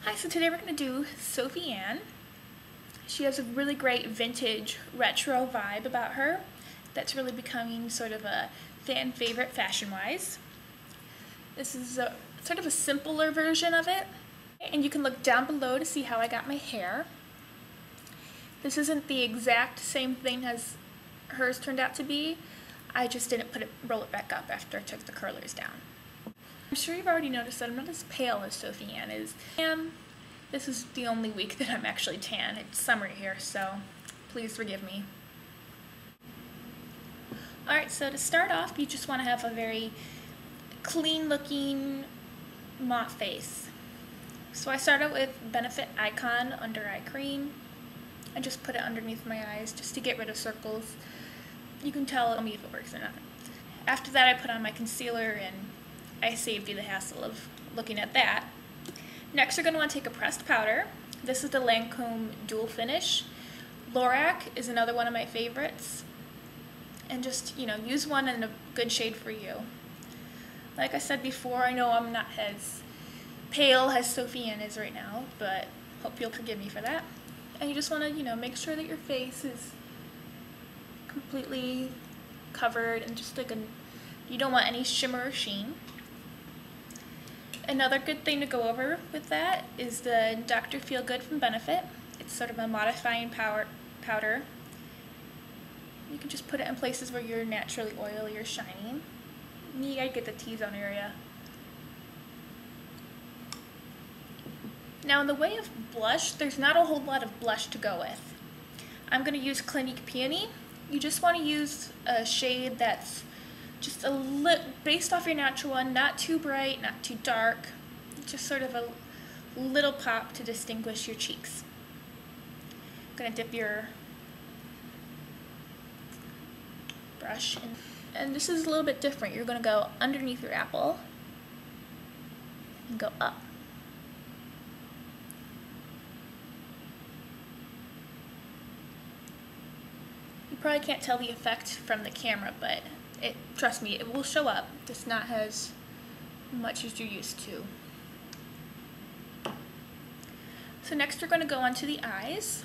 Hi, so today we're going to do Sophie Anne. She has a really great vintage retro vibe about her that's really becoming sort of a fan favorite fashion-wise. This is sort of a simpler version of it, and you can look down below to see how I got my hair. This isn't the exact same thing as hers turned out to be. I just didn't roll it back up after I took the curlers down. I'm sure you've already noticed that I'm not as pale as Sophie Anne is. This is the only week that I'm actually tan. It's summer here, so please forgive me. Alright, so to start off, you just want to have a very clean looking matte face. So I started with Benefit Icon Under Eye Cream. I just put it underneath my eyes just to get rid of circles. You can tell me if it works or not. After that, I put on my concealer and I saved you the hassle of looking at that. Next, you're going to want to take a pressed powder. This is the Lancome Dual Finish. Lorac is another one of my favorites. And just, use one in a good shade for you. Like I said before, I know I'm not as pale as Sophie Anne is right now, but hope you'll forgive me for that. And you just want to, make sure that your face is completely covered and just like you don't want any shimmer or sheen. Another good thing to go over with that is the Dr. Feel Good from Benefit. It's sort of a modifying powder. You can just put it in places where you're naturally oily or shiny. Me, I get the T-zone area. Now in the way of blush, there's not a whole lot of blush to go with. I'm going to use Clinique Peony. You just want to use a shade that's just a little, based off your natural one, not too bright, not too dark, just sort of a little pop to distinguish your cheeks. I'm going to dip your brush in, and this is a little bit different. You're going to go underneath your apple and go up. You probably can't tell the effect from the camera, but trust me, it will show up, just not as much as you're used to. So next we're going to go on to the eyes,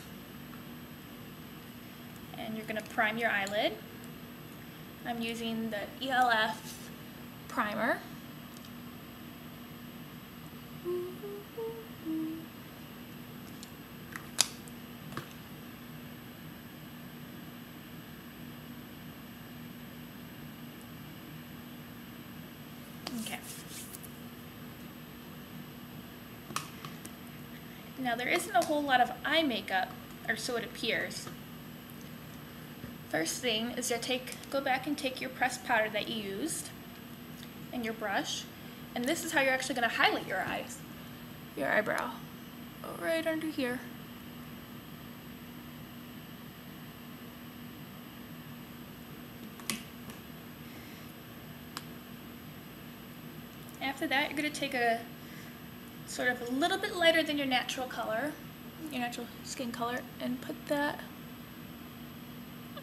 and you're going to prime your eyelid. I'm using the ELF primer. Okay. Now there isn't a whole lot of eye makeup, or so it appears. First thing is go back and take your pressed powder that you used and your brush, and this is how you're actually going to highlight your eyes, your eyebrow, right under here. After that, you're going to take a sort of a little bit lighter than your natural color, your natural skin color, and put that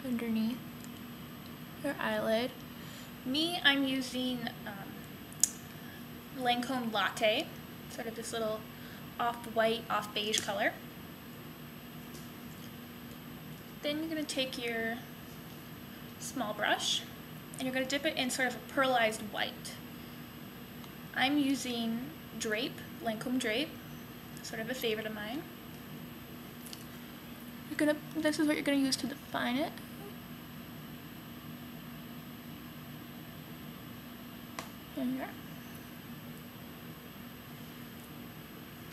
underneath your eyelid. Me, I'm using Lancome Latte, sort of this little off-white, off-beige color. Then you're going to take your small brush, and you're going to dip it in sort of a pearlized white. I'm using Drape, Lancome Drape, sort of a favorite of mine. This is what you're going to use to define it. Here.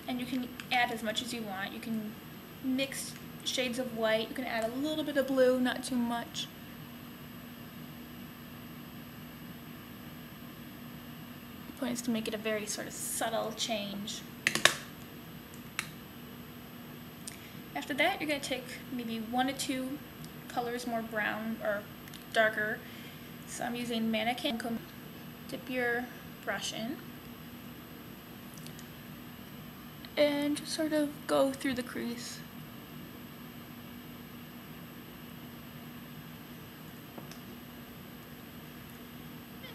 And you can add as much as you want. You can mix shades of white. You can add a little bit of blue, not too much. The point is to make it a very sort of subtle change. After that, you're going to take maybe 1 to 2 colors more brown or darker. So I'm using Mannequin. Dip your brush in and just sort of go through the crease.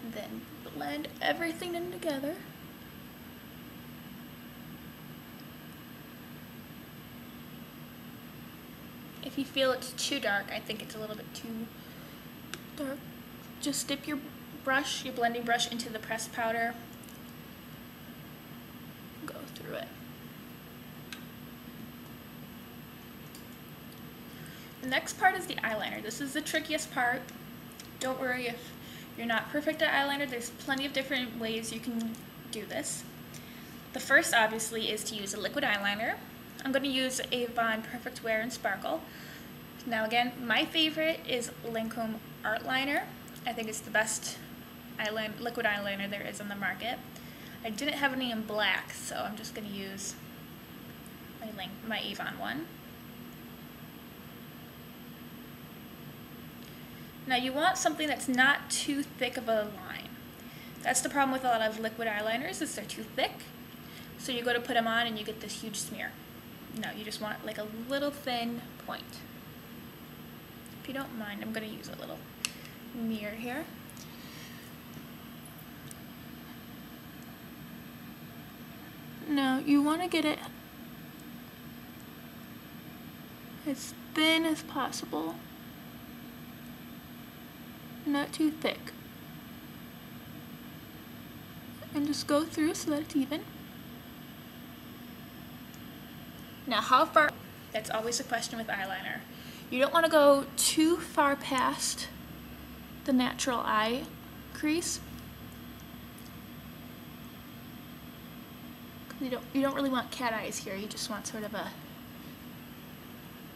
And then blend everything in together. If you feel it's too dark, I think it's a little bit too dark, just dip your brush, your blending brush, into the pressed powder. Go through it. The next part is the eyeliner. This is the trickiest part. Don't worry if you're not perfect at eyeliner. There's plenty of different ways you can do this. The first, obviously, is to use a liquid eyeliner. I'm going to use Avon Perfect Wear and Sparkle. Now again, my favorite is Lancome Art Liner. I think it's the best liquid eyeliner there is on the market. I didn't have any in black, so I'm just going to use my Avon one. Now you want something that's not too thick of a line. That's the problem with a lot of liquid eyeliners, is they're too thick. So you go to put them on and you get this huge smear. No, you just want like a little thin point. If you don't mind, I'm going to use a little mirror here. Now you want to get it as thin as possible. Not too thick. And just go through so that it's even. Now how far? That's always a question with eyeliner. You don't want to go too far past the natural eye crease. You don't really want cat eyes here. You just want sort of a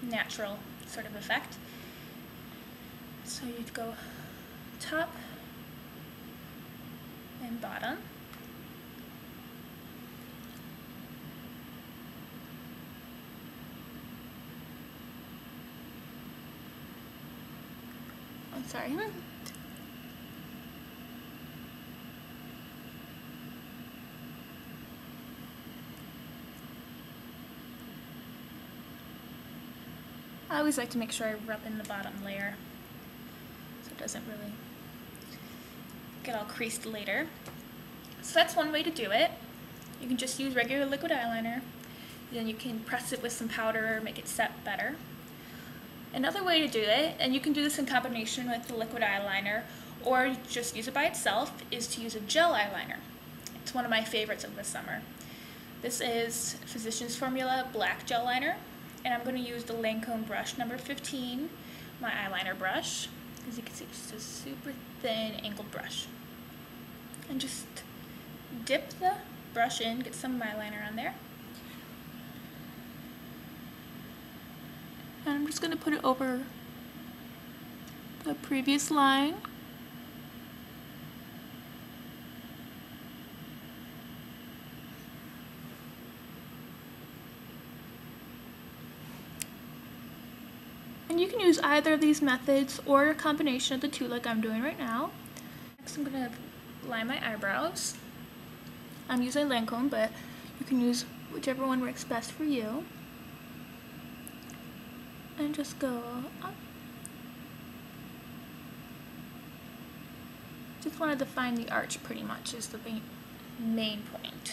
natural sort of effect. So you'd go top and bottom. I'm sorry. I always like to make sure I rub in the bottom layer so it doesn't really get all creased later. So that's one way to do it. You can just use regular liquid eyeliner, then you can press it with some powder or make it set better. Another way to do it, and you can do this in combination with the liquid eyeliner or just use it by itself, is to use a gel eyeliner. It's one of my favorites of the summer. This is Physicians Formula Black Gel Liner, and I'm going to use the Lancome brush number 15, my eyeliner brush. As you can see, it's just a super thin angled brush. And just dip the brush in, get some eyeliner on there. And I'm just going to put it over the previous line. And you can use either of these methods or a combination of the two like I'm doing right now. Next I'm going to line my eyebrows. I'm using Lancome, but you can use whichever one works best for you. And just go up. Just want to define the arch pretty much is the main point.